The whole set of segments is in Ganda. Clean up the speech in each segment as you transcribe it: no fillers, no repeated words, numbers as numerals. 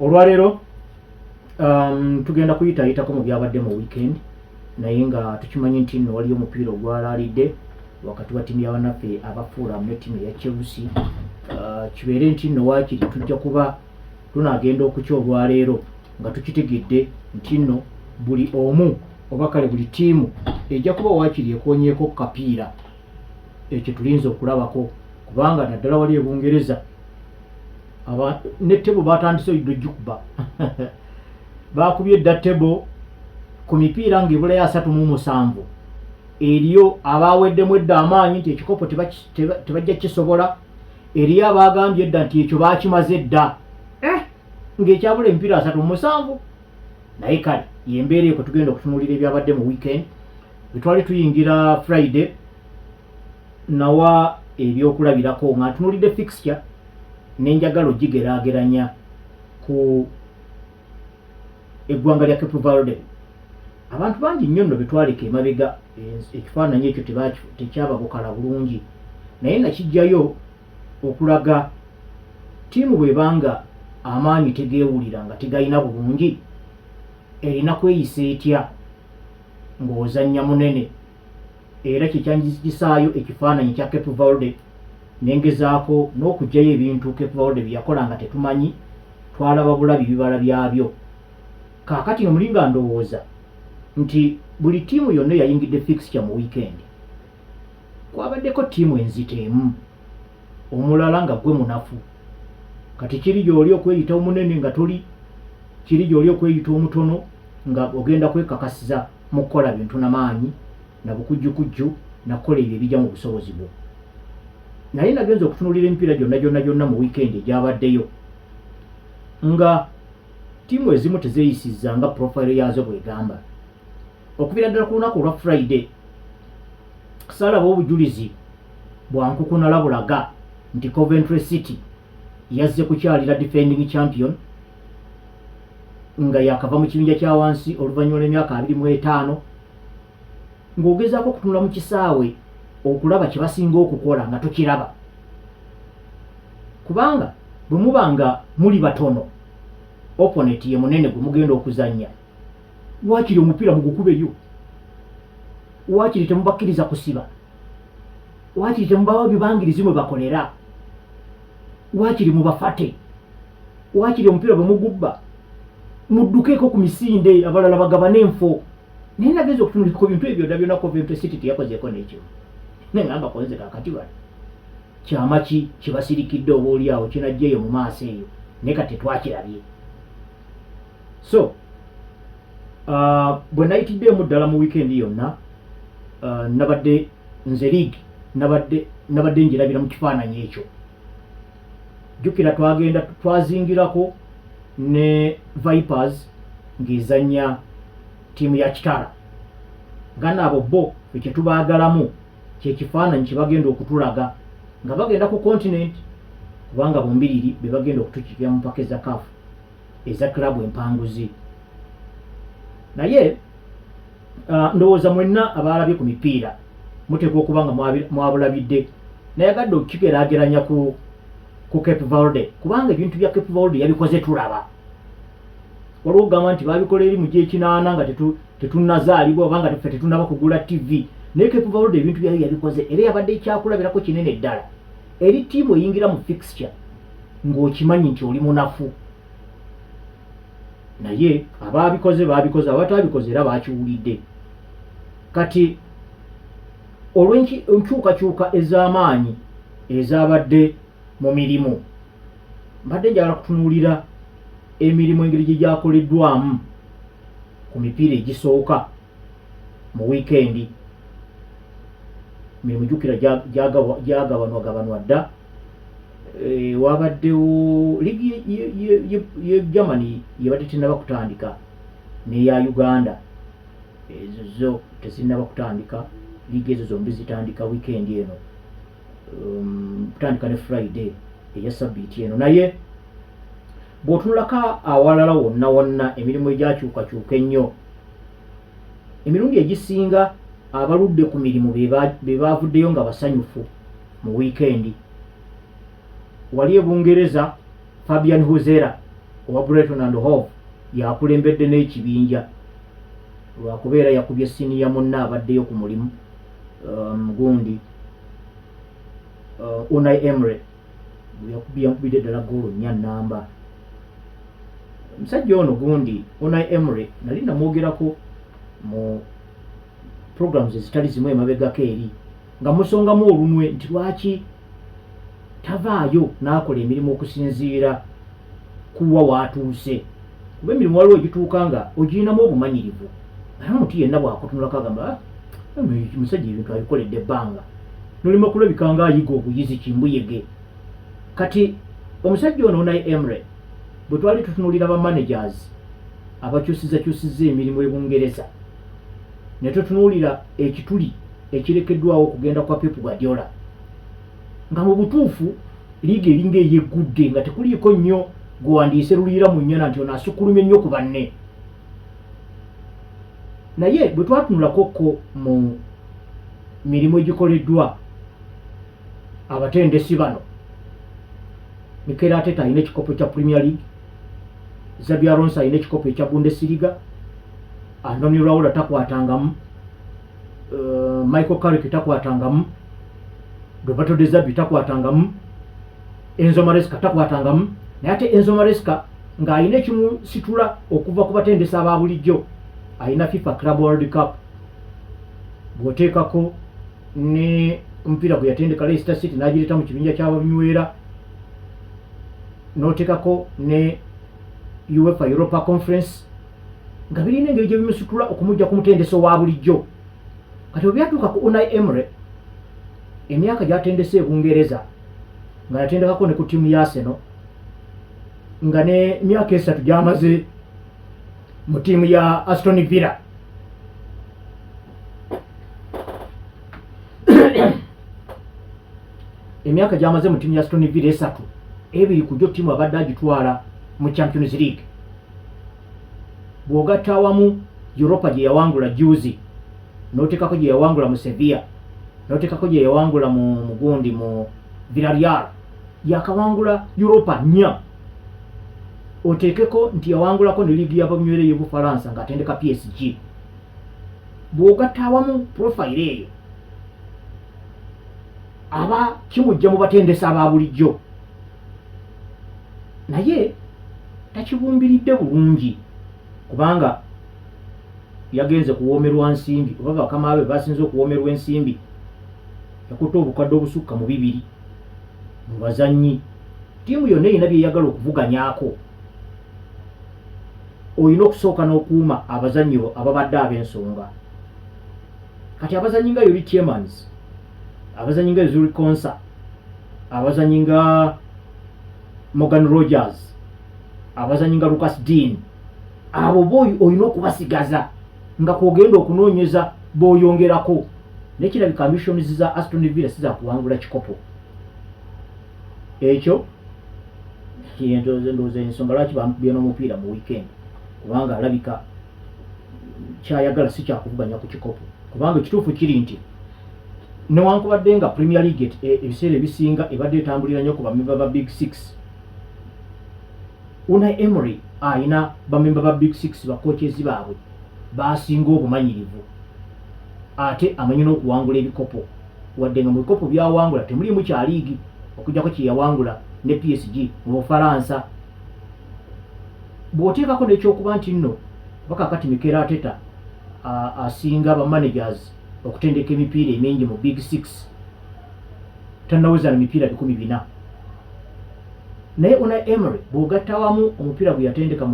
olwaleero tugenda kuyitayitako mu byabadde mu weekend naye nga tukimanyi nti nno waliyo omupiira ogwalalidde wakati wa tiimu y'abannaffe abafuulamu ne ttiimu eya Chelsea. Kibeere nti nno waakiri tujja kuba tunagenda okukya olwaleero nga tukitegedde nti nno buli omu oba kale buli ttiimu ejja kuba waakiri ekonyeeko kapiira ekyo tulinza okulabako kubanga naddala wali e Bungereza ne tebo batandise ogikuba bakubye edda tebo ku mipiira ng'ebula 37 eriyo abaweddemu edda amaanyi nti ekikopo tebajja kisobola, eriyo abagambye edda nti ekyo bakimaze edda ng'ekyabula emipiira 37. naye kale yembeera eko tugenda okutunuulira ebyabadde mu weekend bwetwali tuyingira Friday nawa ebyokulabirako nga ntunuulidde fixture n'enjagala ogigeraageranya ku eggwanga lya Cape Verde. Abantu bangi nnyo nno betwaleka emabega ekifaananyi ekyo tekyababukala bulungi naye nakijjayo okulaga ttiimu bwebanga amaanyi tegeewulira nga tegayina bulungi erina kweyisa etya ng'ozannya munene. Era kyekyangisaayo ekifaananyi kya Cape Verde nengezaako n'okugyayo ebintu Cape Verde byeyakola nga tetumanyi, twalaba bulabi bibala byabyo. Kaakati omulinga ndowooza nti buli ttiimu yonna yayingidde fixture mu weekend kwabaddeko ttiimu enzito emu, omulala nga gwe munafu. Kati kiri gy'oli okweyita omunene nga toli, kiri gy'oli okweyita omutono nga ogenda kwekakasiza mu kukola bintu n'amaanyi na bukujjukujju na kukola ebyo ebijja mu busobozi bwo. Naye nagenza okutunuulira emipiira gyonna mu weekend egyabaddeyo nga ttiimu ezimu tezeeyisizza nga profile yaazo bwegamba. Okuviira ddala ku lunaku olwa Friday saalaba obujulizi bwankukunala bulaga nti Coventry City yazze kukyalira defending champion nga yakava mu kibinja kya wansi oluvannyuma lw'emyaka 25 ng'ogezaako okutunula mu kisaawe okulaba kye basinga okukola nga tokiraba. Kubanga bwe muba nga muli batono opponent ye munene gwe mugenda okuzannya, waakiri omupiira mugukubeyo, waakiri temubakkiriza kusiba, waakiri temubawa bibangirizi mwe bakolera, waakiri mubafate, waakiri omupiira bwe mugubba muddukeeko ku misinde abalala bagabane enfo. Naye nagenza okutunulira ku bintu ebyo byonna Coventry City teyakozeeko n'ekyo. Nengamba konze kaakati bali kyama ki kibasirikidde oba oli awo kinajjaeyo mu maaso eyo naye kati tetwakirabye. So bwe nayitiddemu ddala mu weekend yonna nabadde nze league nabadde njirabira mu kifaananyi ekyo. Jjukira twazingirako ne Vipers ng'ezannya ttiimu ya Kitara nga naabo bo ekye tubaagalamu kyekifaananyi kye bagenda okutulaga nga bagenda ku continent kubanga bombiriri be bagenda okutukikira mu mpaka eza CAF eza klabu empanguzi. Naye ndowooza mwenna abalabye ku mipiira muteekwa okuba nga mwabulabidde. Nayagadde okukigeraageranya ku Cape Verde kubanga ebintu bya Cape Verde yabikoze tulaba. Waliwo okugamba nti babikola eri mu gy'ekinaana nga tetunnazaalibwa oba nga tuffe tetunnaba kugula TV. Naye Cape Verde ebintu byayo yabikoze era yabadde ekyakulabirako kinene ddala eri ttiimu eyingira mu fixture ng'okimanyi nti oli munafu. Naye abaabikoze abatabikoze era bakiwulidde. Kati olw'enkyukakyuka ez'amaanyi ezabadde mu mirimu mbadde njagala kutunuulira emirimu engeri gye gyakoleddwamu ku mipiira egisooka mu weekend. Mirimu jjukira gyagabanwagabanwa dda. Wabaddewo liigi ye Germany yebadde tennaba kutandika n'eya Uganda ezo zo tezinnaba kutandika. Liigi ezo zombi zitandika weekend eno, kutandika ne Friday eya sabbiiti eno. Naye bw'otunulako awalala wonna emirimu egyakyukakyuka ennyo, emirundi egisinga abaludde ku mirimu be baavuddeyo nga basanyufu mu weekend. Wali e Bungereza Fabian Huzera owa Brighton and Hove yakulembedde n'ekibinja lwakubeera yakubye siniya munna abaddeyo ku mulimu gundi Unai Emery yakubidde ddala goolo 4 namba. Omusajja ono gundi Unai Emery nali namwogerako mu programs ezitali zimu emabegako eri nga musongamu olunwe nti lwaki tavaayo n'akola emirimu okusinziira kuwa waatuuse, kuba emirimu waliwo egituuka nga ogirinamu obumanyirivu naye omuntu yenna bwakutunulako agamba musajja ebintu abikoledde ebbanga nolima kulabika nga ayiga obuyizi kimbuyege. Kati omusajja ono Unai Emery bwe twali tutunulira ba managers abakyusizakyusizza emirimu ebungereza ne tutunuulira ekituli ekirekeddwawo okugenda kwa Pep Guardiola nga mu butuufu liiga eringa eyeggudde nga tekuliiko nnyo gwewandiise luliira mu nnyana nti ono asukulumye nnyo ku banne. Naye bwe twatunulakokko mu mirimu egikoleddwa abatendesi bano, Mikel Arteta alina ekikopo kya Premier League, Xabi Alonso alina ekikopo ekya Bundesliga, Andoni Raola takwatangamu, Michael Carrick takwatangamu, Roberto De Zerbi takwatangamu, Enzo Maresca takwatangamu. Naye ate Enzo Maresca ng'alina ekimusitula okuva ku batendesi aba bulijjo alina FIFA Club World Cup, bw'oteekako ne omupiira gwe yatendeka Leicester City n'agireeta mu kibinja ky'abanyweera, n'oteekako ne UEFA Europa Conference, nga birina engeri gye bimusitula okumujja ku mutendesi owa bulijjo. Kati bwe byatuuka ku Unai Emery, emyaka gy'atendese ebungereza nga yatendekako ne ku ttiimu ya Arsenal, nga ne myaka 3 gy'amaze mu ttiimu ya Aston Villa, emyaka gy'amaze mu ttiimu ya Aston Villa 3, ebiri ku gyo ttiimu abadde agitwala mu Champions League. Bw'ogatta awamu Europa gye yawangula juzi, n'oteekako gye yawangula mu Sevilla, n'oteekako gye yawangula mu mugundi mu Villarreal, yakawangula Europa 4. Oteekeko nti yawangulako ne liigi y'abanyweere y'Obufalansa ng'atendeka PSG. Bw'ogatta awamu profile eyo aba kimujja mu batendesi aba bulijjo, naye takibumbiridde bulungi kubanga yagenze kuwoomerwa nsimbi, oba bakama be basinze okuwoomerwa ensimbi. Yakutte obukadde obusukka mu 2 mu bazannyi. Ttiimu yonna erina byeyagala okuvuganyaako. Olina okusooka n'okuuma abazannyi ababadde ab'ensonga. Kati abazannyi nga Yuri Tielemans, abazannyi nga Zuri Konsa, abazannyi nga Morgan Rogers, abazannyi nga Lucas Dean, abo boyi olina okubasigaza nga kwogenda okunoonyeza b'oyongerako. Nekirabika ambitions za Aston Villa siza kuwangula kikopo ekyo ndowooza ensonga lwaki bamukubye n'omupiira mu weekend, kubanga alabika kyayagala si kyakuvuganya ku kikopo. Kubanga ekituufu kiri nti newankubadde nga Premier League ebiseera ebisinga ebadde etambulira nnyo ku bamemba ba Big Six, Unai Emery alina bamemba ba Big Six bakochezi baabwe basinga obumanyirivu, ate amanyi n'okuwangula ebikopo, wadde nga mu bikopo byawangula temulimu kya liigi okujjako kye yawangula ne PSG mu Bufalansa. Bw'oteekako n'ekyokuba nti nno bakakati Mikel Arteta asinga ba managers okutendeka emipiira emingi mu Big Six, tannaweza na mipiira 400. Naye Unai Emery bw'ogatta awamu omupiira gwe yatendeka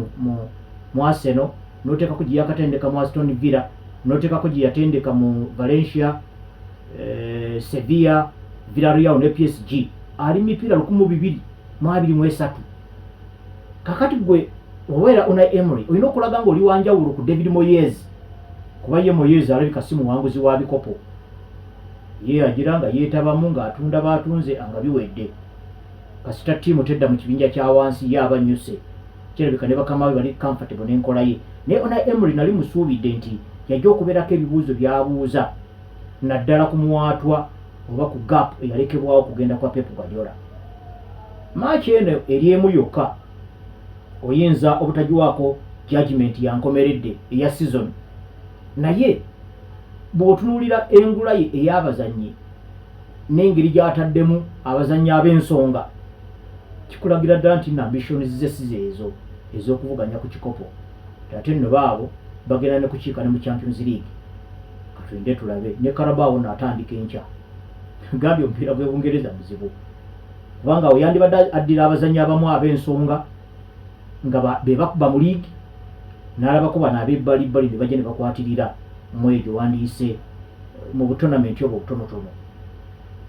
mu Arsenal, n'oteekako gye yakatendeka mu Aston Villa, n'oteekako gye yatendeka mu Valencia, Sevilla, Villarreal ne PSG, ali mipiira 223. Kakati gwe oweera Unai Emery olina okulaga nga oli wanjawulo ku David Moyes, kuba ye Moyes alabika si muwanguzi wa bikopo. Ye agira nga yeetabamu ng'atunda baatunze nga biwedde. Kasita ttiimu tedda mu kibinja kya wansi ye abanyuse, kirabika ne bakama be bali comfortable n'enkola ye. Naye Unai Emery nali musuubidde nti yajja okubeerako ebibuuzo by'abuuza naddala ku muwaatwa oba ku gap eyalekebwawo kugenda kwa Pep Guardiola. Maachi eno eri emu yokka oyinza obutagiwaako judgment yankomeredde eya season, naye bw'otunuulira engula ye ey'abazannyi n'engeri gy'ataddemu abazannyi ab'ensonga, kikulagira ddala nti ambitions ze si zeezo ez'okuvuganya ku kikopo. Ate nno baabo bagenda ne kukiika ne mu Champions League. Katulinde tulabe ne Carabao n'atandika enkya. Gambye omupiira gw'Ebungereza muzibu, kubanga awo yandibadde addira abazannyi abamu ab'ensonga nga be bakuba mu liigi, n'alabako bano ab'ebbalibbali ne bajja ne bakwatirira mu egyo wandiise mu butonamenti obwo obutonotono.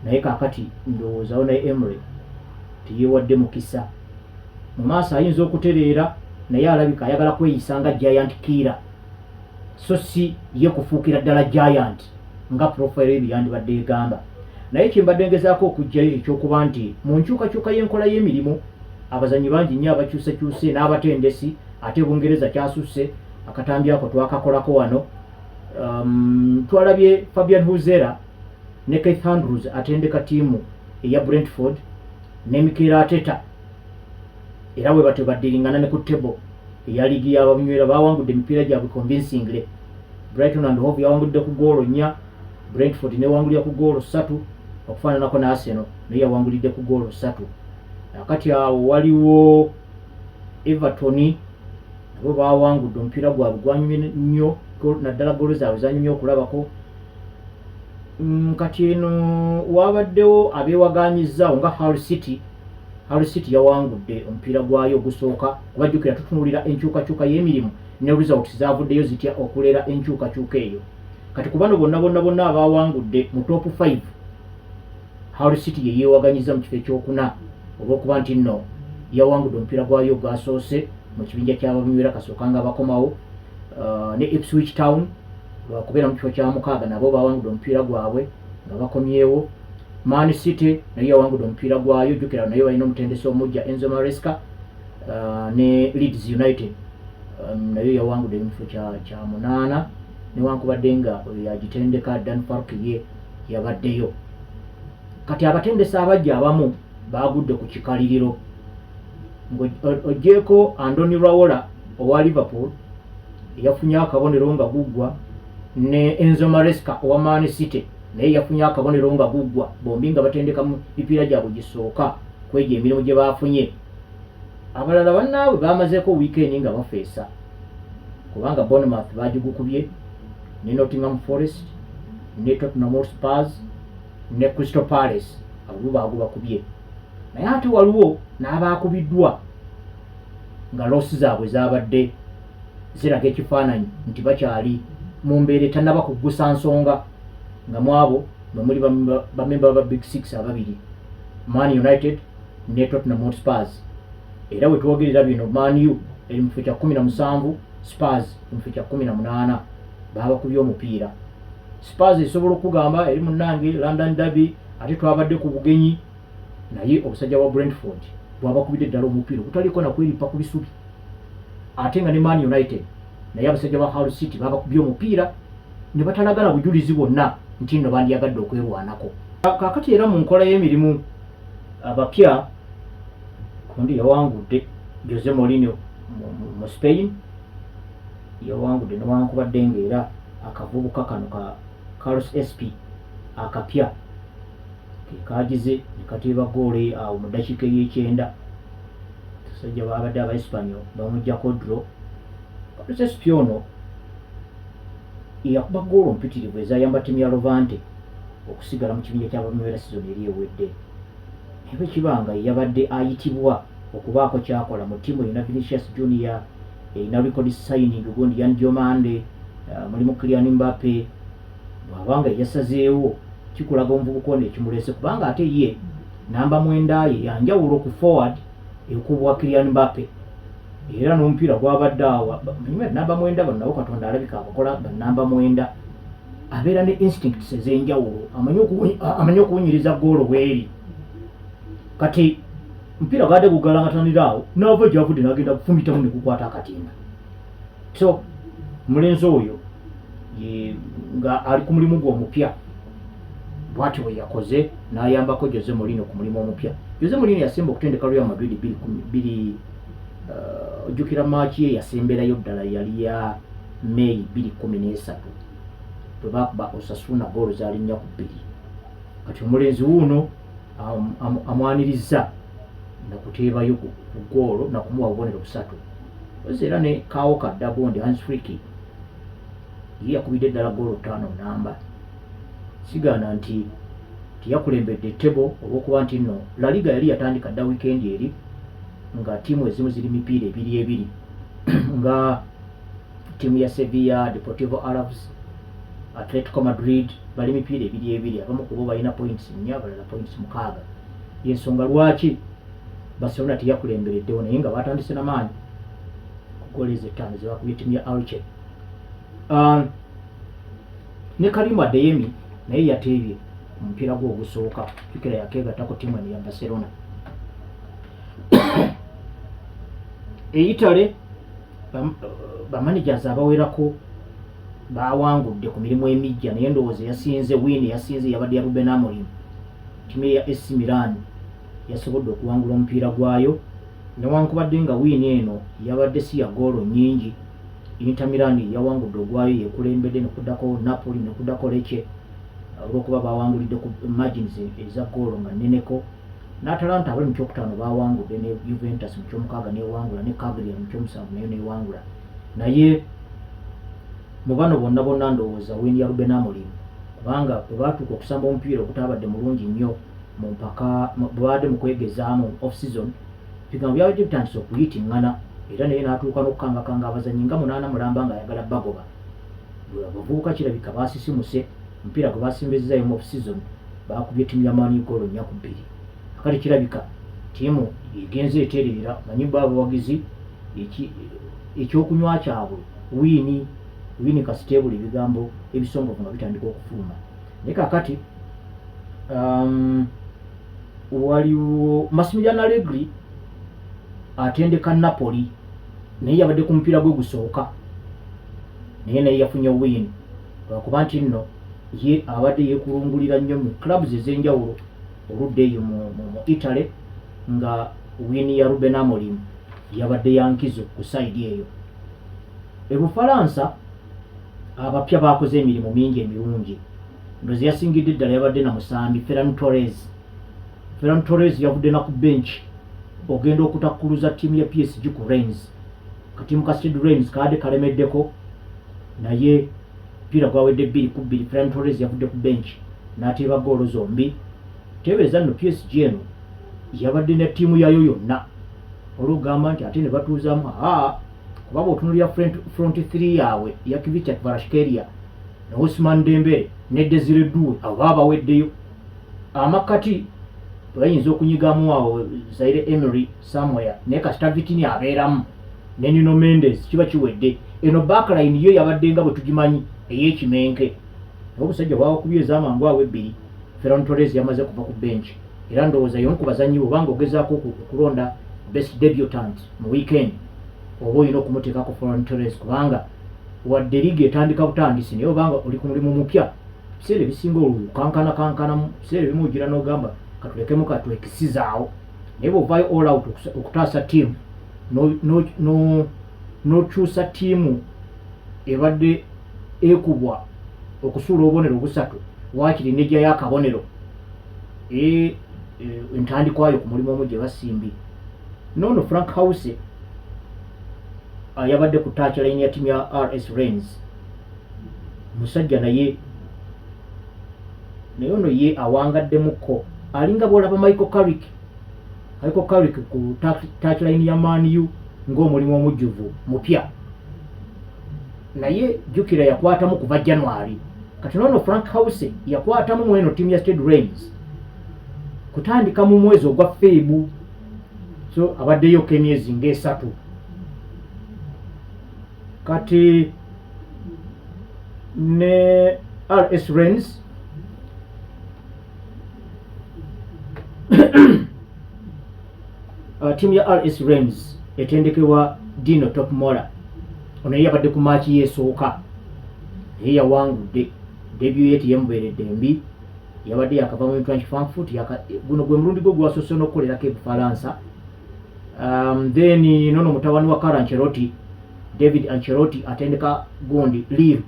Naye kaakati ndowoozawo naye Emery teyeewadde mukisa. Mu maaso ayinza okutereera, naye alabika ayagala kweyisa nga giant killer, so si ye kufuukira ddala giant nga profile ebi yandibadde egamba. Naye kyembadde ngezaako okugjayo ekyokuba nti mu nkyukakyuka y'enkola y'emirimu abazannyi bangi nnyo abakyusekyuse n'abatendesi, ate Bungereza kyasusse. Akatambi ako twakakolako wano. Twalabye Fabian Huzera ne Keith Andrews atendeka ttiimu eya Brentford ne Mikel Arteta, era bwe batyo baddiringana ne ku table eya liigi y'ababinywera. Bawangudde emipiira gyabwe convincingly. Brighton and Hove yawangudde ku goolo 4, Brentford newangulira ku goolo 3 okufaananako ne Arsenal naye yawangulidde ku goolo 3. Akati awo waliwo Everton nabo bawangudde omupiira gwabwe gwanyumye nnyo, naddala goolo zaabwe zanyumye okulabako. Kati eno wabaddewo abeewaganyizaawo nga Hull City. Hull City yawangudde omupiira gwayo ogusooka. Kubajjukira tutunuulira enkyukakyuka y'emirimu ne results zavuddeyo zitya okuleera enkyukakyuka eyo. Kati ku bano bonna abawangudde mu top 5, Hull City ye yeewaganyiza mu kifo ekyokuna olw'okuba nti nno yawangudde omupiira gwayo gwasoose mu kibinja ky'ababinywera kasooka nga bakomawo. Ne Ipswich Town lwakubeera mu kifo kya 6 nabo bawangudde omupiira gwabwe nga bakomyewo. Man City naye yawangudde omupiira gwayo, jjukira naye balina omutendesi omujja Enzo Maresca. Ne Leeds United naye yawangudde mu kifo kya 8 newankubadde nga yagitendeka Dan Farke ye yabaddeyo. Kati abatendesi abajja abamu bagudde ku kikaliriro. Ogyeko Andoni Raola owa Liverpool yafunye akabonero nga guggwa, ne Enzo Maresca owa Man City naye yafunye akabonero nga guggwa, bombi nga batendeka mu mipiira gyabwe gisooka kwegyo emirimu gye bafunye. Abalala bannaabwe bamazeeko weekend nga bafeesa, kubanga Bournemouth bagigukubye, ne Nottingham Forest, ne Tottenham Hotspur ne Crystal Palace abo bagubakubye. Naye ate waliwo n'abaakubiddwa nga loosi zaabwe zabadde ziraga ekifaananyi nti bakyali mu mbeera etannaba kuggusa nsonga, nga mu abo mwe muli bamemba ba Big Six ababiri, Man United ne Tottenham Hotspur. Era bwe twogerera bino, Man U eri mu kifo kya 17, Spurs mu kifo kya 18 babakubye omupiira. Spurs esobola okugamba eri munnange London Derby, ate twabadde ku bugenyi, naye obusajja bwa Brentford bwabakubidde ddala omupiira ogutaliko nakweripa ku bisubi. Ate nga ne Man United naye abasajja ba Hull City babakubye omupiira ne batalagala bujulizi bwonna nti nno bandiyagadde okwerwanako. Kaakati era mu nkola y'emirimu abapya kundi yawangudde Jose Mourinho mu Spain, yawangudde newankubadde ng'era akavubuka kano ka Carlos SP akapya kagize ne kateeba goole awo mu ddakiika ey'ekyenda. Abasajja babadde Abaespanyol bamuggyako draw. Carlos SP ono yakuba goolo mpitirivu ezayamba ttiimu ya Levante okusigala mu kibinja ky'abamywera sizoni eri ewedde. Ebe kibanga yabadde ayitibwa okubaako kyakola mu ttiimu erina Vinicius Junior, erina record signing gundi Yan Diomande, mulimu Kylian Mbappe. Bwabanga yasazeewo kikulaga omuvubuka ono ekimulese, kubanga ate ye namba 9 ye yanjawulo ku forward ekubwa Kylian Mbappe, era n'omupiira gwabadde awo namba 9 bano nabo Katonda alabika abakola namba 9 abeera ne instincts ez'enjawulo, amanyi okuwunyiriza goolo bweri. Kati mpira gade gugalangatanira awo n'ava gyavudde n'agenda kufumitamu ne kukwata akatimba. So mulenzi oyo nga ali ku mulimu gw'omupya bw'atyo bwe yakoze n'ayambako Jose Mourinho ku mulimu omupya. Jose Mourinho yasemba okutendeka Real Madrid ojjukira maaki ye yasemberayo ddala yali ya May 2013 bwe bakuba Osasuna goolo zalinnya ku 2 kati omulenzi wuuno amwaniriza nakuteebayo ku goolo nakumuwa bubonero 3 ozi era ne Kaawo Kaddagondi Hansfriki ye yakubidde ddala goolo 5 namba sigaana nti tiyakulembedde tebo olw'okuba nti nno La Liga yali yatandika dda wiikendi eri nga ttiimu ezimu ziri mipiira 2-2 nga ttiimu ya Sevilla, Deportivo Alaves, Atletico Madrid bali mipiira 2-2 abamu ku bo balina points 4 abalala points 6 yensonga lwaki Barcelona tiyakulembereddewo naye nga batandise n'amaanyi ku goolo ezo 5 zebakubye ttiimu ya Elche. Ne Karim Adeyemi naye yateebye omupiira gwe ogusooka jjukira yakeegattako ttiimu eno ya Barcelona. Eitale bamanagers abawerako bawangudde ku mirimu emijja naye ndowooza yasinze yabadde ya Ruben Amorim. Ttiimu ya AC Milan yasobodde okuwangula omupiira gwayo newankubadde nga wiini eno yabadde si ya goolo nnyingi. Inter Milan yawangudde ogwayo yekulembedde nekuddako Napoli nekuddako Lecce olw'okuba bawangulidde ku margins eza goolo nga nneneko. n'Atalanta abali mu kyokutaano bawangudde ne Juventus mu kyomukaaga newangula ne Cagliari mu kyomusanvu nayo newangula. Naye mu bano bonna ndowooza wiini ya Ruben Amorim kubanga bwe baatuuka okusamba omupiira ogutaabadde mulungi nnyo mu mpaka bwabadde mu kwegezaamu off season bigambo byabadde bitandise okuyitiŋŋana era naye n'atuuka n'okukangakanga abazannyi nga 8 mulamba nga ayagala bagoba. Abavubuka kirabika baasisimuse omupiira gwe basimbezzayo mu off season bakubye ttiimu ya Man U goolo 4-2. Akati kirabika ttiimu egenze eteerera manyi baabawagizi ekyokunywa kyabwe wiini kasiteebula ebigambo ebisongovu nga bitandika okufuluma. Naye kakati waliwo Massimiliano Allegri atendeka Napoli naye yabadde ku mupiira gwe gusooka naye yafunye wiini lwakuba nti nno ye abadde yeekulungulira nnyo mu clubs ez'enjawulo oludde eyo mu Italy nga wiini ya Ruben Amorim yabadde yankizo ku sayidi eyo. Ebufalansa abapya bakoze emirimu mingi emirungi ndozi yasingidde ddala yabadde na musambi Ferran Torres yavudde na ku bench ogenda okutakkuluza ttiimu ya PSG ku Rennes. Katiimu ka Stade Rennes kaadde kalemeddeko naye mpira gwawedde 2-2. Ferran Torres yavudde ku bench n'ateeba goolo zombi. Tebeeza nno PSG eno yabadde ne ttiimu yayo yonna olwogamba nti ate ne batuuzaamu kuba bw'otunuulira front 3 yaabwe ya Kvicha Kvaratskhelia ne Ousmane Dembele ne Desire Doué abo baba baweddeyo. Amakati bayinza okunyigamu awo Zaire Emery somewhere naye kasita Vitini abeeramu ne Nuno Mendes kiba kiwedde. Eno backline yo yabadde nga bwe tugimanyi ey'ekimenke naye obusajja bwawakubye ez'amangu awo 2. Ferran Torres yamaze kuva ku bench era ndowooza y'omu ku bazannyi bw'obanga ogezaako okulonda best debutant mu weekend oba olina okumuteekako Ferran Torres kubanga wadde liigi etandika butandisi naye obanga oli ku mulimu mupya biseera ebisinga kankana biseera ebimu ogira n'ogamba katulekemu katwekisizaawo naye bw'ovaayo all out okutaasa ttiimu n'okyusa ttiimu ebadde ekubwa okusuula obubonero 3 waakiri nejjayo akabonero entandikwayo ku mulimu omu gye basimbi. Noono Frank House yabadde ku touchline ya ttiimu ya RS Rennes musajja naye ono ye awangaddemukko alinga bw'olaba Michael Carrick ku touchline ya Man U ng'omulimu omujjuvu mupya naye jjukira yakwatamu kuva January. Kati noono Frank House yakwatamu mweno ttiimu ya Stade Rennes kutandika mu mwezi ogwa Febu, so abaddeyo emyezi nga 3. Kati ne RS Rennes ttiimu ya RS Rennes etendekebwa Dino Topmola ono yabadde ku maaki yeesooka naye yawangudde. Debut ye teyamubeeredde mbi yabadde yakava mu Eintracht Frankfurt guno gwe mulundi gwe gwasoose n'okukolerako Ebufalansa Then nono mutawani wa Carlo Ancelotti, David Ancelotti atendeka gundi Lille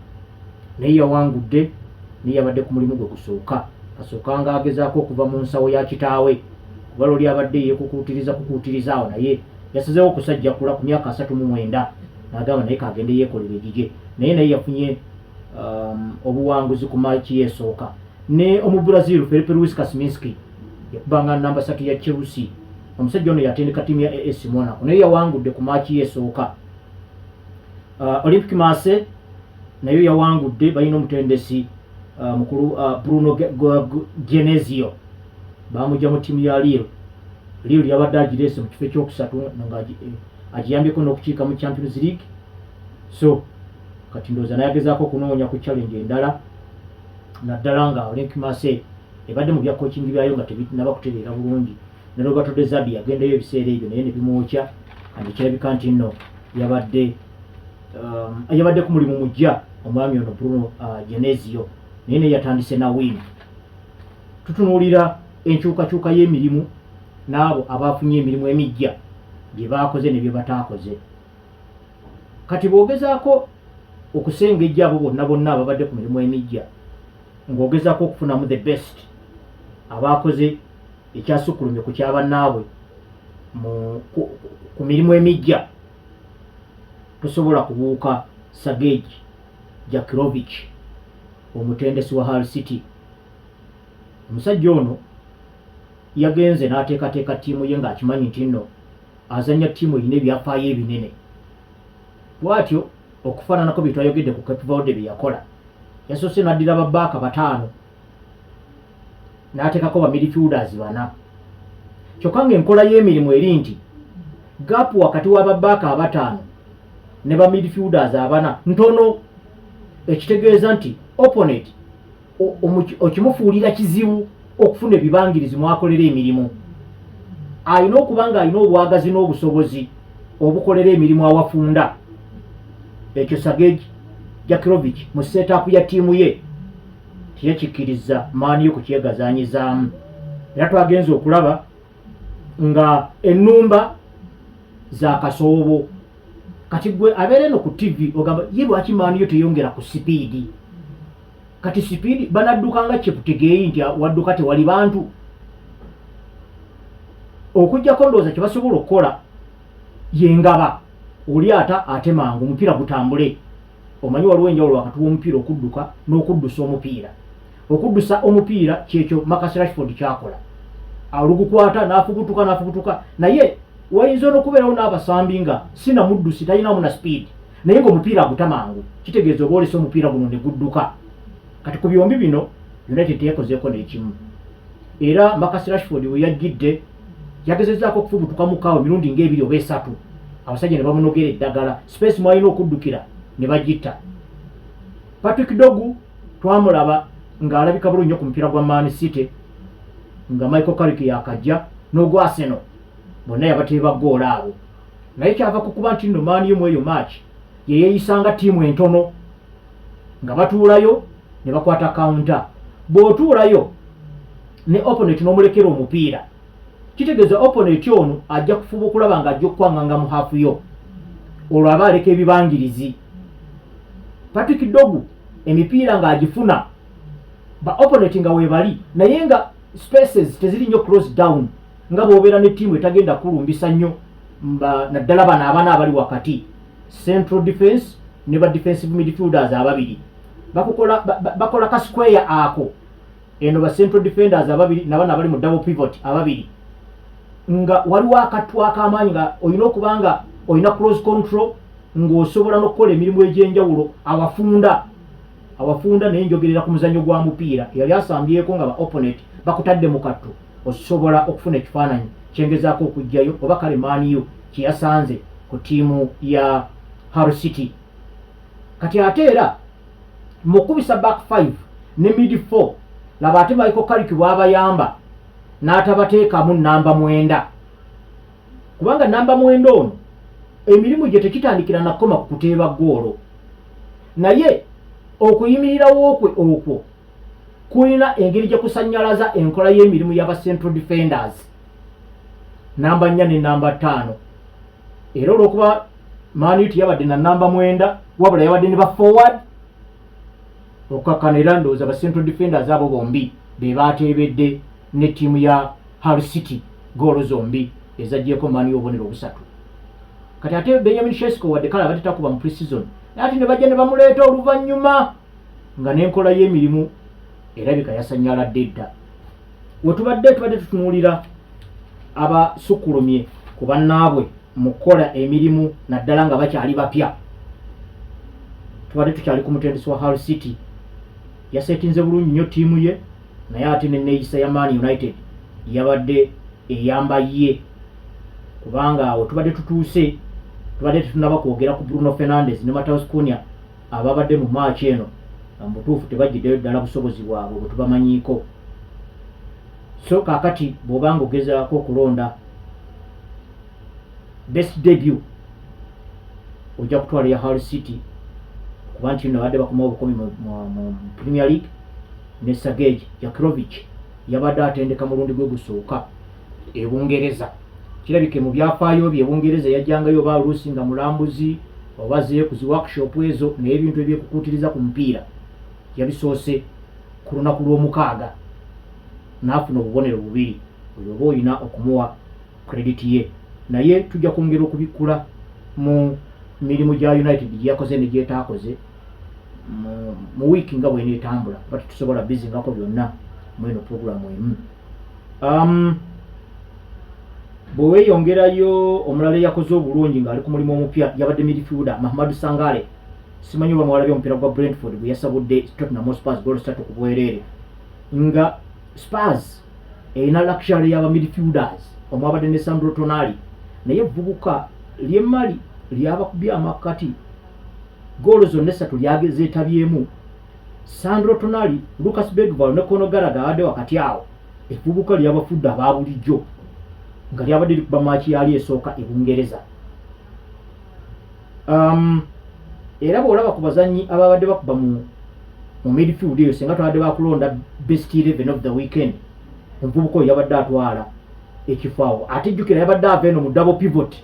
naye yawangudde naye yabadde ku mulimu gwe gusooka kasookanga agezaako okuva mu nsawo ya kitaawe kuba loli abadde yekukuutiriza awo naye yasazeewo okusajja kula ku myaka 39 n'agamba naye kagende yeekolera egige naye yafunye obuwanguzi ku maaki yeesooka ne omu Brazil Felipe Luis Kasiminski yakubanga namba 3 ya Chelsea omusajja ono yatendeka ttiimu ya AS Monaco naye yawangudde ku maaki yeesooka. Olympique Marseille nayo yawangudde balina omutendesi mukulu Bruno Genesio bamujja mu ttiimu ya Lille yabadde agireese mu kifo ekyokusatu nga agiyambyeko n'okukiika mu Champions League. So kati ndowooza nayagezaako okunoonya ku challenge endala naddala nga Olympique Marseille ebadde mu bya coaching byayo nga tebinaba kutereera bulungi ne Roberto De Zerbi yagendayo ebiseera ebyo naye ne bimwokya kandi kirabika nti nno yabadde ku mulimu mujja omwami ono Bruno Genesio naye yatandise na win. Tutunuulira enkyukakyuka y'emirimu n'abo abaafunye emirimu emijja gye baakoze ne bye bataakoze. Kati bw'ogezaako okusengejja abo bonna ababadde ku mirimu emijja ng'ogezaako okufunamu the best abaakoze ekyasukkulumye ku kyabannaabwe ku mirimu emijja, tosobola kubuuka Sergej Jakirovic omutendesi wa Hull City. Omusajja ono yagenze n'ateekateeka ttiimu ye ng'akimanyi nti nno azanya ttiimu erina ebyafaayo ebinene. Bw'atyo okufaananako bye twayogedde ku Cape Verde bye yakola, yasoose n'addira babbaaka 5 n'ateekako ba midfielders 4. Kyokka ng'enkola y'emirimu eri nti gaapu wakati wa babbaaka 5 ne ba midfielders 4 ntono, ekitegeeza nti opponent okimufuulira kizibu okufuna ebibangirizi mwakolera emirimu. Alina okuba ng'alina obwagazi n'obusobozi obukolera emirimu awafunda. Ekyo Sergej Jakirovic mu setup ya ttiimu ye teyakikkiriza maani yo kukyegazanyizaamu. Era twagenze okulaba nga ennumba za kasoobo kati gwe abeera eno ku TV ogamba ye lwaki maani yo teyongera ku sipiidi. Kati sipiidi banadduka nga Cheptegei nti wadduka tewali bantu. Okujjako ndowooza kye basobola okukola yengaba oli ate mangu omupiira gutambule. Omanyi waliwo enjawulo wakati w'omupiira okudduka n'okuddusa omupiira. Okuddusa omupiira kyekyo Marcus Rashford kyakola. Olugukwata n'afubutuka naye wayinza n'okubeerawo n'abasambi nga sina muddusi talinamu na speed naye ng'omupiira agutamangu, kitegeeza oba olesa omupiira guno ne gudduka. Kati ku byombi bino United teyakozeeko n'ekimu. Era Marcus Rashford we yajjidde yagezezaako okufubutuka mu kaawo emirundi ng'ebiri oba 3. Abasajja ne bamunogera eddagala, space mwalina okuddukira ne bagitta. Patrick Dogu twamulaba ng'alabika bulungi nnyo ku mupiira gwa Man City nga Michael Carrick yakajja n'ogwa Arsenal bonna yabateeba goola abo. Naye kyava kukuba nti nno maani yo mu eyo match ye yeeyisanga ttiimu entono nga batuulayo ne bakwata counter. Bw'otuulayo ne opponent n'omulekera omupiira, kitegeeza opponent ono ajja kufuba okulaba ng'ajja okukwanganga mu haafu yo, olwo aba aleka ebibangirizi. Patrick Dogu emipiira ng'agifuna ba opponent nga weebali naye nga spaces teziri nnyo cross down nga bw'obeera ne ttiimu etagenda kulumbisa nnyo naddala bano abana abali wakati, central defense ne ba defensive midfielders ababiri bakola ka square ako. Eno ba central defenders ababiri nabana abali mu double pivot ababiri nga waliwo akattu ak'amaanyi nga olina okuba nga olina cross control ng'osobola n'okukola emirimu egy'enjawulo awafunda naye njogerera ku muzannyo gwa mupiira yali asambyeko nga ba opponent bakutadde mu kattu, osobola okufuna ekifaananyi kyengezaako okugjayo oba kale maaniyo kye yasanze ku ttiimu ya Hull City. Kati ate era mu kubisa back 5 ne mid 4 laba ate Michael Carrick bw'abayamba n'atabateekamu namba 9 kubanga namba 9 ono emirimu gye tekitandikira nakoma ku kuteeba goolo naye okuyimirirawo okwo kulina engeri gye kusannyalaza enkola y'emirimu y'aba central defenders. namba 4 ne namba 5 era olwokuba Man Utd yabadde na namba 9 wabula yabadde ne ba forward okakanira ndowooza ba central defenders abo bombi be bateebedde ne ttiimu ya Hull City goolo zombi ezaggyeko maani obubonero busatu. Kati ate Benjamin Sesko wadde kale abadde takuba mu pre-season naye ate ne bajja ne bamuleeta oluvannyuma nga n'enkola y'emirimu erabika yasanyaladde dda. We tubadde tutunuulira abasukkulumye ku bannaabwe mu kukola emirimu naddala nga bakyali bapya. Tubadde tukyali ku mutendesi wa Hull City yaseetinze bulungi nnyo ttiimu ye naye ate n'enneeyisa ya Man United yabadde eyamba ye kubanga awo tubadde tetunaba kwogera ku Bruno Fernandes ne Mateus Cunha ababadde mu match eno mu butuufu tebajjiddeyo ddala busobozi bwabwe bwe tubamanyiiko. So kaakati bw'obanga ogezaako okulonda best debut ojja kutwala ya Hull City kuba nti nno badde bakomawo obukomi mu Premier League ne Sergej Jakirovic yabadde atendeka mulundi gwe gusooka e Bungereza. Kirabike mu byafaayo bye Bungereza yajjangayo oba oluusi nga mulambuzi obazeeyo ku zi workshop ezo n'ebintu ebyekukuutiriza ku mupiira yabisoose ku lunaku lw'omukaaga n'afuna obubonero 2 oyo oba olina okumuwa credit ye. Naye tujja kwongera okubikkula mu mirimu gya United gyeyakoze ne gyetaakoze mu wiiki nga bweneetambula kuba tetusobola bizingako byonna mu eno puroguramu emu. Bwe weeyongerayo omulala eyakoze obulungi ng'ali ku mulimu omupya yabadde midfielder Mahamadou Sangare. Simanyi oba mwalabye omupiira gwa Brentford bwe yasabudde Tottenham Hotspur goal 3 ku bwereere nga Spurs erina luxury y'aba midfielders omwabadde ne Sandro Tonali naye vubuka ly'emmali lyabakubye amakkati goolo zonna 3 lyagezeetabyemu. Sandro Tonali, Lucas Bergvall ne Conor Gallagher abadde wakati awo evubuka lyabafudde abaabulijjo nga lyabadde likuba maaki yali esooka e Bungereza. Era bw'olaba ku bazannyi ababadde bakuba mu midfield eyo singa twabadde bakulonda best 11 of the weekend omuvubuka oyo yabadde atwala ekifo awo. Ate jjukira yabadde ava eno mu double pivot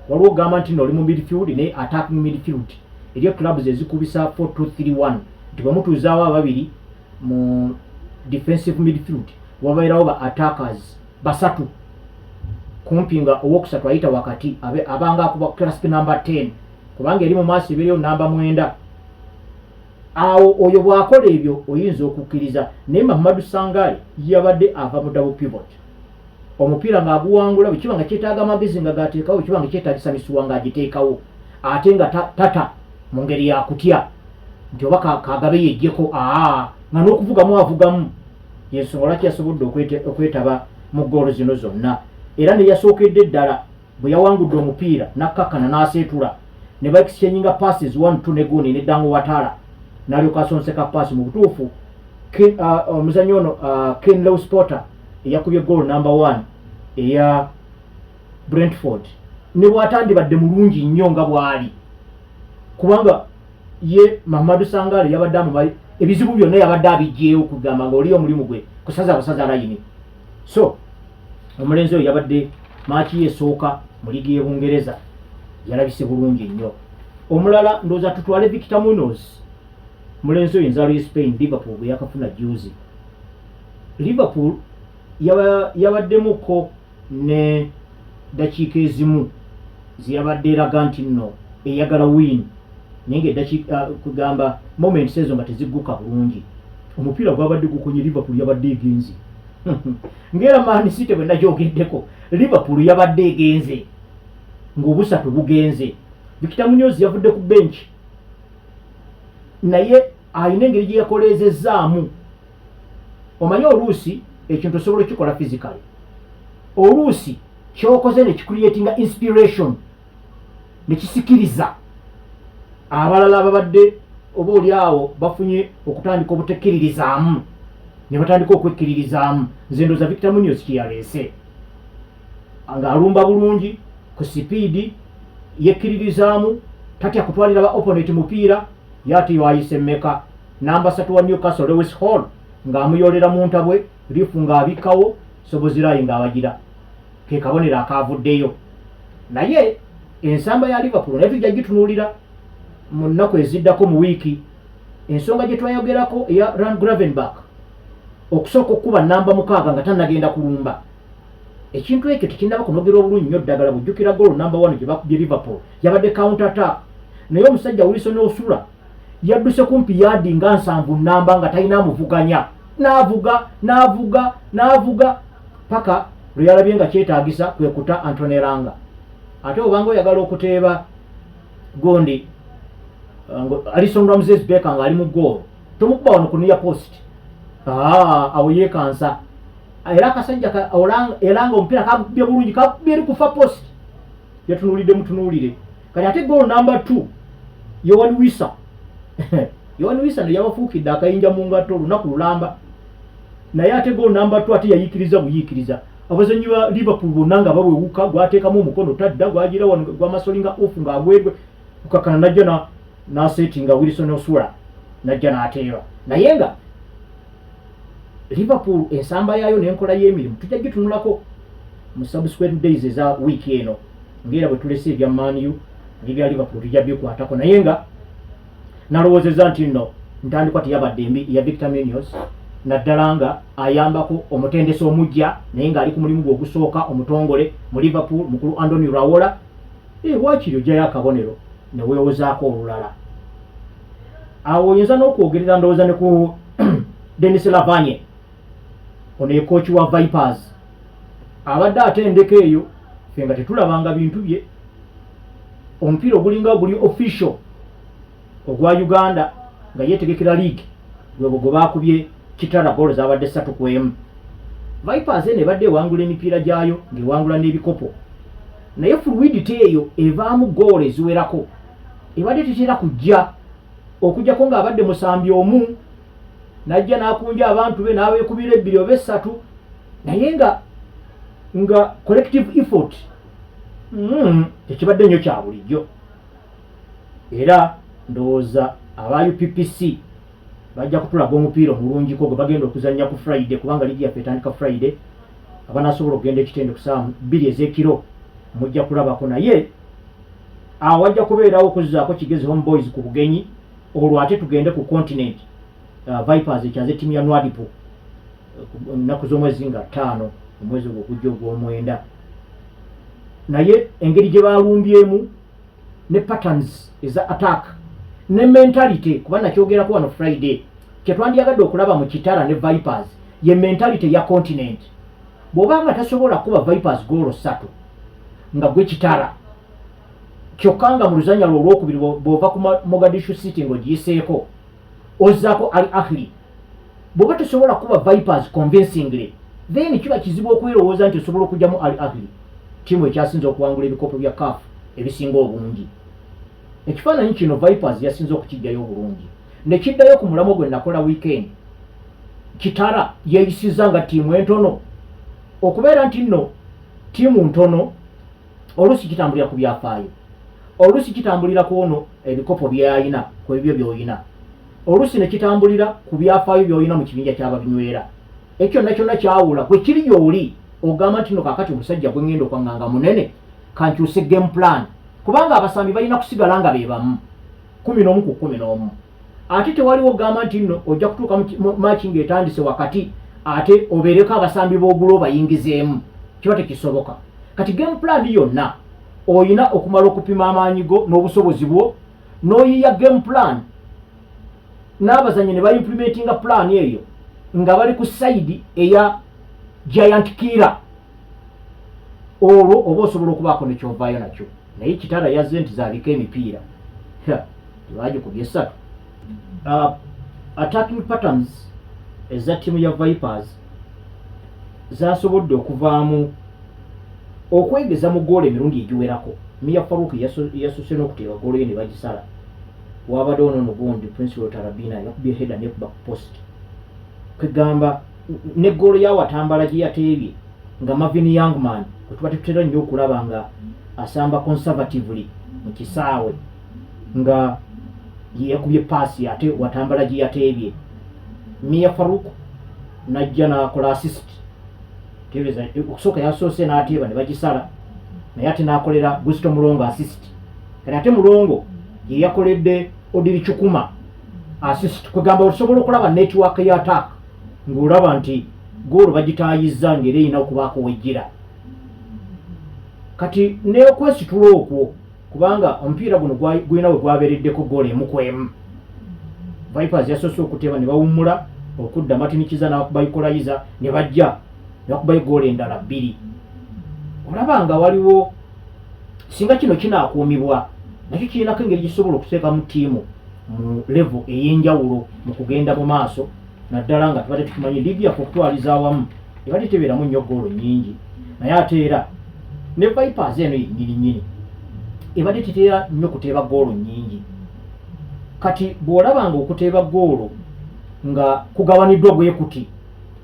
waliwo ogamba nti oli mu midfield ne attacking midfield eryo clubs ezikubisa 4-2-3-1 nti bamutuuzaawo ababiri mu defensive midfield wabairawo ba attackers basatu kumpi nga owokusatu ayita wakati abanga akuba classic number 10 kubanga eri mu maaso ebiriyo namba 9. Awo oyo bw'akola ebyo oyinza okukkiriza naye Mahamadou Sangare yabadde ava mu double pivot omupiira ng'aguwangula bwe kiba nga kyetaaga amagezi nga gateekawo bwe kiba nga kyetaagisa misuwa ng'agiteekawo ate nga tata mu ngeri yakutya nti oba kagabe yejjeko nga n'okuvugamu avugamu yensonga lwaki yasobodde okwetaba mu goolo zino zonna. Era ne yasookedde ddala bwe yawangudde omupiira n'akkakkana n'aseetula ne ba-exchanging passes 1-2 ne Guni ne Dango Watara n'alyoka asonseka paasi mu butuufu omuzannyo ono Ken Lewis Potter eyakubye goal number 1 eya Brentford ne bw'atandibadde mulungi nnyo nga bw'ali kubanga ye Mahamadou Sangare yabadde amumali ebizibu byonna yabadde abijjeewo kugamba ng'oli omulimu gwe kusaza basaza layini. So omulenzi oyo yabadde maaki yesooka mu liigi y'e Bungereza yalabise bulungi nnyo. Omulala ndowooza tutwale Victor Munoz mulenzi oyo enzaalo ye Spain Liverpool bwe yakafuna juzi. Liverpool yabaddemuko ne dakiika ezimu zeyabadde eraga nti nno eyagala win naye ng'eddakiika kugamba moments ezo nga tezigguka bulungi. Omupiira gwabadde gukonye Liverpool yabadde egenze ng'era Man City bwe nagyogeddeko Liverpool yabadde egenze ng'obusatu bugenze. Victor Munoz yavudde ku bench naye alina engeri gye yakoleezezzaamu. Omanyi oluusi ekintu osobola okikola physically, oluusi kyokoze ne kicreatinga inspiration ne kisikiriza abalala ababadde oba oli awo bafunye okutandika obutekkiririzaamu ne batandika okwekkiririzaamu. Nze ndowooza Victor Munoz kyeyaleese ng'alumba bulungi ku sipiidi yekkiririzaamu tatya kutwalira ba opponent mupiira yati wayise mmeka namba 3 wa Newcastle Lewis Hall ng'amuyolera mu ntabwe lifu ng'abikawo sobozirayi ng'abagira ke kabonero akavuddeyo. Naye ensamba ya Liverpool naye tujja gitunuulira mu nnaku eziddako mu wiiki. Ensonga gye twayogerako eya Ryan Gravenberch okusooka okuba namba 6 nga tannagenda kulumba. Ekintu ekyo tekinnaba kunogera obulungi nnyo ddagala. Bujjukira goal number 1 gye bakubye Liverpool yabadde counter attack. Naye omusajja Wilson Osula yadduse kumpi yaadi nga 7 namba nga talina amuvuganya. N'avuga paka lwe yalabye nga kyetaagisa kwekuta Anthony Elanga. Ate obanga oyagala okuteeba gondi Alisson Ramsey-Becker nga ali mu goal, tomukuba wano ku near post. Awo yeekansa. Era akasajja Elanga omupiira kakubye bulungi, kakubye eri kufa post. Yatunulidde mutunuulire. Kati ate goal number 2 Yohan Wissa. Yohan Wissa ne yabafuukidde akayinja mu ngatto olunaku lulamba. Naye ate goal number 2 ate yayiikiriza buyiikiriza. Abazanyi ba Liverpool bonna nga babwewuka, gwateekamu omukono tadda, gwagira wano gwamasolinga off ng'agwegwe. Kukakana najja n'asetinga Wilson Osula najja n'ateeba. Naye nga Liverpool ensamba yaayo n'enkola y'emirimu tujja gitunulako mu subsequent days eza wiiki eno. Ngera bwe tulese ebya Man U ngeri ya Liverpool tujja bikwatako. Naye nga nalowoozezza nti nno ntandikwa teyabadde embi ya Victor Munoz naddala nga ayambako omutendesi omujja naye ng'ali ku mulimu gwe ogusooka omutongole mu Liverpool mukulu Andoni Rawola. Waakiri ojjayo akabonero ne weewozaako olulala. Awo oyinza n'okwogerera ndowooza ne ku Denis Lavanye, ono ye kooki wa Vipers. Abadde atendeka eyo ffe nga tetulabanga bintu bye. Omupiira ogulinga guli official ogwa Uganda nga yeetegekera league gwe baakubye Kitara goal zabadde 3-1. Vipers ne badde ewangula emipiira gyayo ng'ewangula n'ebikopo. Naye fluidity eyo evaamu goal eziwerako ebadde tetera kujja okujjako ng'abadde musambi omu najja n'akunja abantu be n'abeekubira 2 oba 3 naye nga collective effort tekibadde nnyo kya bulijjo. Era ndowooza aba UPPC bajja kutulaga omupiira omulungiko gwe bagenda okuzannya ku Friday, kubanga ligi yaffe etandika Friday. Abanaasobola okugenda ekitende ku ssaawa 2 ez'ekiro mujja kulabako. Naye awo wajja kubeerawo okuzzaako Kigezi Homeboys ku bugenyi. Olwo ate tugende ku continent. Vipers ekyaze ttiimu ya Nwadipo ennaku z'omwezi nga 5 omwezi ogw'okujja ogw'omwenda. Naye engeri gye balumbyemu ne patterns eza attack ne mentality, kuba nakyogerako wano Friday, kyetwandiyagadde okulaba mu Kitara ne Vipers ye mentality ya continent. Bw'obanga tasobola kuba Vipers goal 3 nga gwe Kitara kyokka nga mu luzannya lwo olwokubiri bw'ova ku Mogadishu City ng'ogiyiseeko ozzaako Al Ahly, bw'oba tosobola kuba Vipers convincingly, then kiba kizibu okwelowooza nti osobola okugyamu Al Ahly, ttiimu ekyasinze okuwangula ebikopo bya CAF ebisinga obungi. Ekifaananyi kino Vipers yasinze okukijjayo obulungi ne kiddayo ku mulamwa gwe nakola weekend. Kitara yeeyisizza nga ttiimu entono, okubeera nti nno ttiimu ntono oluusi kitambulira ku byafaayo, oluusi kitambulira ku ono ebikopo by'ayina ku ebyo by'oyina, oluusi ne kitambulira ku byafaayo by'oyina mu kibinja ky'ababinywera. Ekyo kyonna kyawula gwe kiri gy'oli ogamba nti nno kaakati omusajja gwe ngenda okwanganga munene kankyuse game plan, kubanga abasambi balina kusigala nga be bamu 11 ku 11. Ate tewaliwo ogamba nti nno ojja kutuuka mu match ng'etandise wakati ate obeereko abasambi b'ogulo bayingizeemu, kiba tekisoboka. Kati game plan yonna oyina okumala okupima amaanyi go n'obusobozi bwo n'oyiya game plan, n'abazanyi ne baimplementinga plan eyo nga bali ku side eya Giant Killer. Olwo oba osobola okubaako ne kyovaayo nakyo. Naye Kitara yazze nti zaaliko emipiira tebagikubye 3. Attacking patterns eza ttiimu ya Vipers zasobodde okuvaamu okwegeza mu goolo emirundi egiwerako. Mia Farouk yasose n'okuteeba goolo ye ne bagisala. Wabadde ono gundi Prince Rotarabina yakubye header n'ekuba ku post. Kwegamba ne goolo ya Watambala gye yateebye nga Marvin Youngman kwe tuba tutera nnyo okulaba nga asamba conservatively mu kisaawe nga yakubye paasi ate Watambala gye yateebye. Mia Farouk najja n'akola assist tebeza okusooka yasoose n'ateeba ne bagisala naye ate n'akolera Gusto Mulongo assist kati ate Mulongo ye yakoledde Odiri Chukuma assist kugamba osobola okulaba network ya attack ng'olaba nti goolo bagitaayizza ng'era erina okubaako wejjira kati neokwesitula okwo kubanga omupiira guno gwina we gwabeereddeko goolo emu ku emu Vipers yasoose okuteeba ne bawummula okudda Matinikiza n'akubayikolayiza ne bajja ne bakubayo goolo endala 2 olaba nga waliwo singa kino kinaakuumibwa nakyo kirinako engeri gisobola okuteekamu ttiimu mu level ey'enjawulo mu kugenda mu maaso naddala nga tubadde tukimanyi liigi yaffe okutwaliza awamu ebadde tebeeramu nnyo goolo nnyingi naye ate era ne Vipers eno yennyini ebadde teteera nnyo kuteeba goolo nnyingi kati bw'olabanga okuteeba goolo nga kugabaniddwa bwe kuti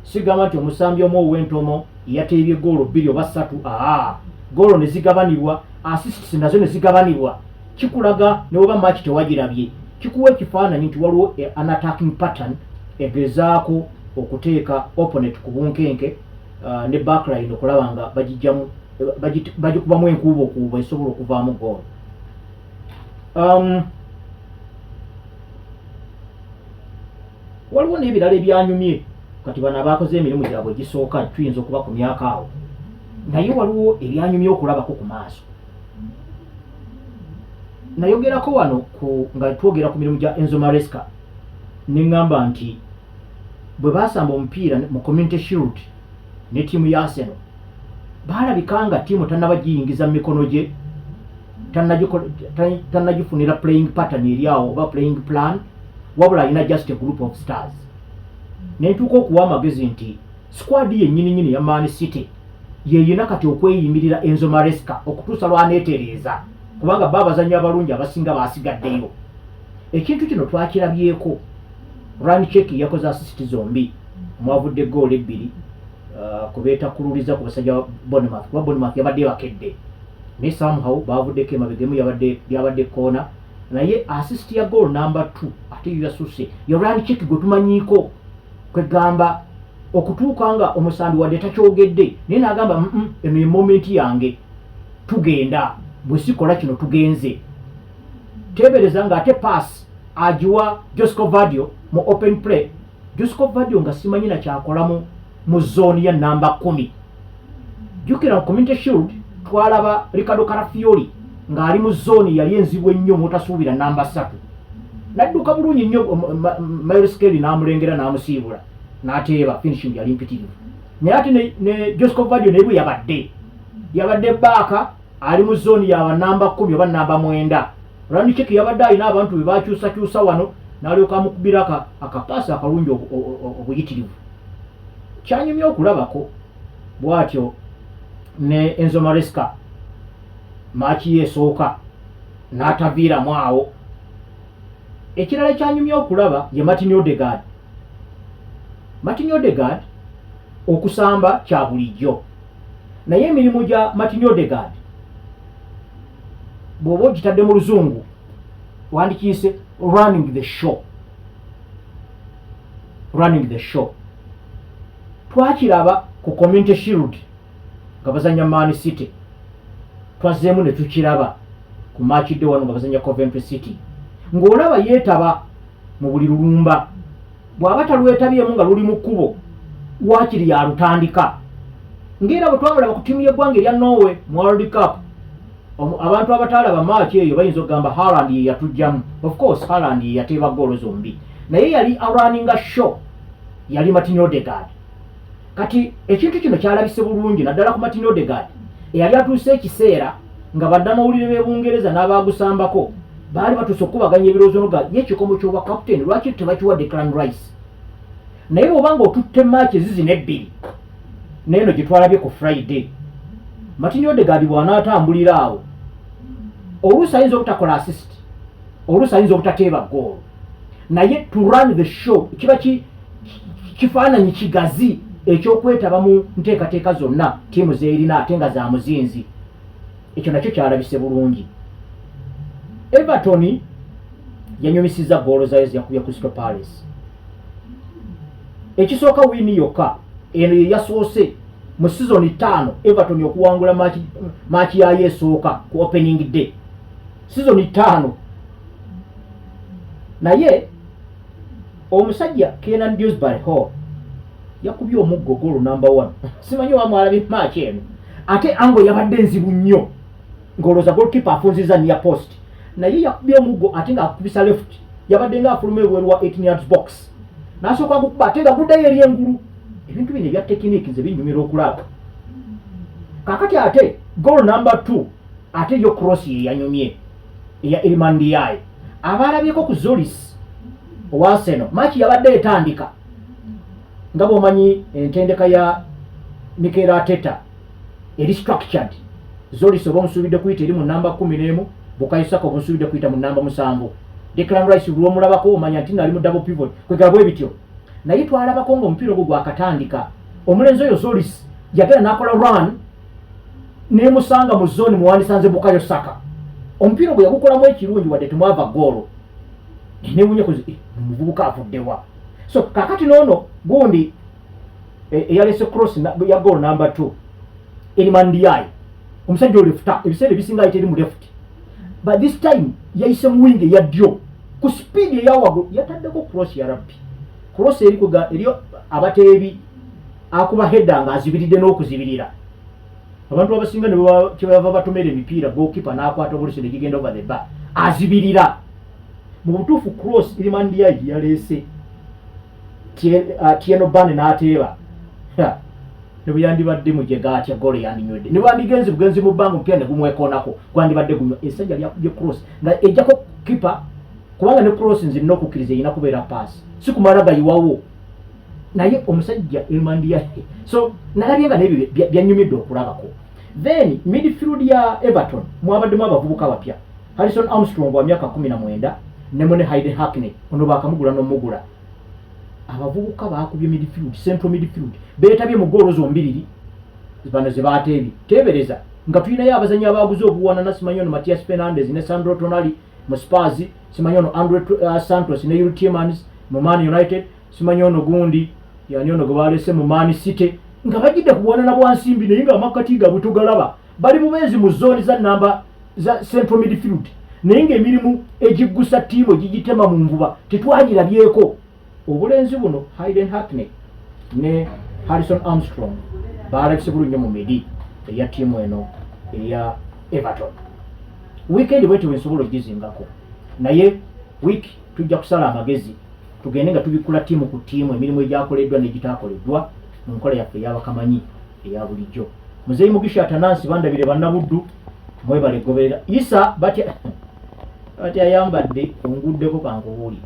sigamba nti omusambi omu ow'entomo yateebye goolo 2 oba 3 goolo ne zigabanibwa assists nazo ne zigabanibwa kikulaga ne bwoba match tewagirabye kikuwa ekifaananyi nti waliwo an attacking pattern egezaako okuteeka opponent ku bunkenke ne backline okulaba nga bagikubamu enkuubokuubo esobola okuvaamu goolo waliwo n'ebirala ebyanyumye kati bano abakoze emirimu gyabwe egisooka tuyinza okuba ku myaka awo naye waliwo ebyanyumye okulabako ku maaso nayogerako wano nga twogera ku mirimu gya Enzo Maresca neŋŋamba nti bwe baasamba omupiira mu Community Shield ne ttiimu ya Arsenal baalabika nga ttiimu tannaba giyingiza mu mikono gye tannagifunira playing pattern eri awo oba playing plan wabula alina just a group of stars nentuuka okuwa amagezi nti squad yennyini ya Man City yeyina kati okweyimirira Enzo Maresca okutuusa lwaneetereeza kubanga baabazannyi abalungi abasinga baasigaddeyo ekintu kino twakirabyeko Ryan Check yakoze assist zombi mwavudde goolo 2 kubeetakululiza ku basajja Bournemouth kuba Bournemouth yabadde bakedde ne somehow baavuddeko emabegemu yabadde koona naye assist ya goal number 2 ate yasuse ya Ryan Check gwe tumanyiiko kwegamba okutuuka nga omusambi wadde takyogedde naye n'agamba eno ye moment yange tugenda bwe sikola kino tugenze teebereza nga ate pass agiwa Josco Vadio mu open play Josco Vadio nga simanyi na kyakolamu mu zone ya namba 10 jukira mu Community Shield twalaba Ricardo Carafiori ng'ali mu zone yali enzibu ennyo mutasuubira namba 3 nadduka bulungi nnyo Miles Kelly n'amulengera n'amusiibula n'ateeba finishing yali mpitirivu naye ate ne Josco Vadio naye bwe yabadde baaka ali mu zone ya namba 10 oba namba 9 Ryan Check yabadde alina abantu be bakyusakyusa wano n'alyoka amukubira akapaasa akalungi obuyitirivu kyanyumye okulabako bw'atyo ne Enzo Maresca maaki yeesooka n'ataviiramu awo ekirala kyanyumye okulaba ye Martin Odegaard okusamba kya bulijjo naye emirimu gya Martin Odegaard bw'oba ogitadde mu luzungu wandikiise running the show twakiraba ku Community Shield nga bazanya Man City twazzeemu ne tukiraba ku match day wano nga bazanya Coventry City ng'olaba yeetaba mu buli lulumba bw'aba talwetabyemu nga luli mu kkubo waakiri yalutandika ng'era bwe twamulaba ku ttiimu y'eggwanga erya Norway mu World Cup abantu abataalaba match eyo bayinza okugamba Haaland ye yatujjamu of course Haaland ye yateeba goolo zombi naye yali running a show yali Martin Odegaard kati ekintu kino kyalabise bulungi naddala ku Martin Odegaard eyali atuuse ekiseera nga baddamawulire b'Ebungereza n'abaagusambako baali batuuse okubaganya ebirowoozo noga y'ekikomo ky'obwa captain lwaki tebakiwa Declan Rice naye bw'oba nga otutte match ezizina 2 n'eno gye twalabye ku Friday Martin Odegaard bw'anaatambulira awo oluusi ayinza obutakola assist oluusi ayinza obutateeba goal naye to run the show kiba kifaananyi kigazi ekyokwetaba mu nteekateeka zonna ttiimu zeerina ate nga za muzinzi ekyo nakyo kyalabise bulungi Everton yanyumisizza goolo zayo ziyakubya Crystal Palace ekisooka wiini yokka eno ye yasoose mu season 5 Everton okuwangula match yayo esooka ku opening day. Season 5 naye omusajja Kenan Dewsbury Hall yakubye omuggo goal number 1. Simanyi wamwalabye match eno. Ate ango yabadde nzibu nnyo ngoloza goalkeeper afunziza near post. Naye yakubye omuggo ate nga akubisa left. Yabadde nga afulume ebweru wa 18 yards box. Nasooka gukuba ate nga guddayo eri engulu. Ebintu bino ebya tekiniki nze binyumira okulaba. Kakati ate goal number 2 ate yo cross ye yanyumye eya Iliman Ndiaye. Abalabyeko ku Zoris owa Arsenal match yabadde etandika nga bw'omanyi entendeka ya Mikel Arteta eri structured. Zoris oba omusuubidde kuyita eri mu namba 11, Bukayo Saka omusuubidde kuyita mu namba 7. Declan Rice lw'omulabako omanya nti nali mu double pivot kwegabwe bityo. Naye twalabako ng'omupiira ogwo gwakatandika omulenzi oyo Zoris yagenda n'akola run nemusanga mu zone muwandisanze Bukayo Saka. Omupiira gwe yagukolamu ekirungi wadde temwava goolo. Newunye kuzi omuvubuka avuddewa. So kakati noono gundi eyalese cross ya goal number 2 Iliman Ndiaye omusajja olefta ebiseera ebisinga ayiteri mu left, but this time yayise mu wing ya ddyo ku speed eyawago yataddeko cross ya rabbi. Cross eriyo abateebi akuba header nga azibiridde n'okuzibirira. Abantu abasinga ne bava batomera emipiira goalkeeper n'akwata obuliso ne gigenda over the bar azibirira. Mu butuufu cross Iliman Ndiaye yaleese Tieno Bane n'ateeba ne buyandibadde mu jega atya goal yandinywedde ne bandigenzi bugenzi mu bbanga omupiira ne gumwekoonako gwandibadde gunywa essajja lyakubye cross nga ejjako keeper kubanga ne cross nze nina okukkiriza erina kubeera pass si kumala gayiwawo naye omusajja Iliman Ndiaye. So nalabye nga nebyo byanyumidde okulabako. Then midfield ya Everton mwabaddemu abavubuka bapya Harrison Armstrong wa myaka 19 ne Mone Hayden Hackney ono bakamugula n'omugula. Abavubuka bakubye midfield, central midfield beetabye mu goolo zombiriri bano ze baateebi tebereza nga tulinayo abazanyi abaguze obuwana na Simanyono Matias Fernandez ne Sandro Tonali mu Spurs, Simanyono Andre Santos ne Yuri Tielemans mu Man United, Simanyono gundi yanyono gbalese mu Man City nga bagidde kubuwana na bwansimbi naye nga amakati ga butugalaba bali bubenzi mu zone za namba za central midfield naye nga emirimu egiggusa ttiimu gigitema mu nvuba tetwagirabyeko. Obulenzi buno Hayden Hackney ne Harrison Armstrong baalabise bulungi mu midi eya ttiimu eno eya Everton. Weekend bwetu wensobola ogizingako naye week tujja kusala amagezi tugende nga tubikula ttiimu ku ttiimu emirimu egyakoleddwa n'egitaakoleddwa mu nkola yaffe ey'abakamanyi eya bulijjo. Muzeeyi Mugisha Atanansi bandabire bannabuddu mwebale goberera Isa batya ayambadde onguddeko kankubuuli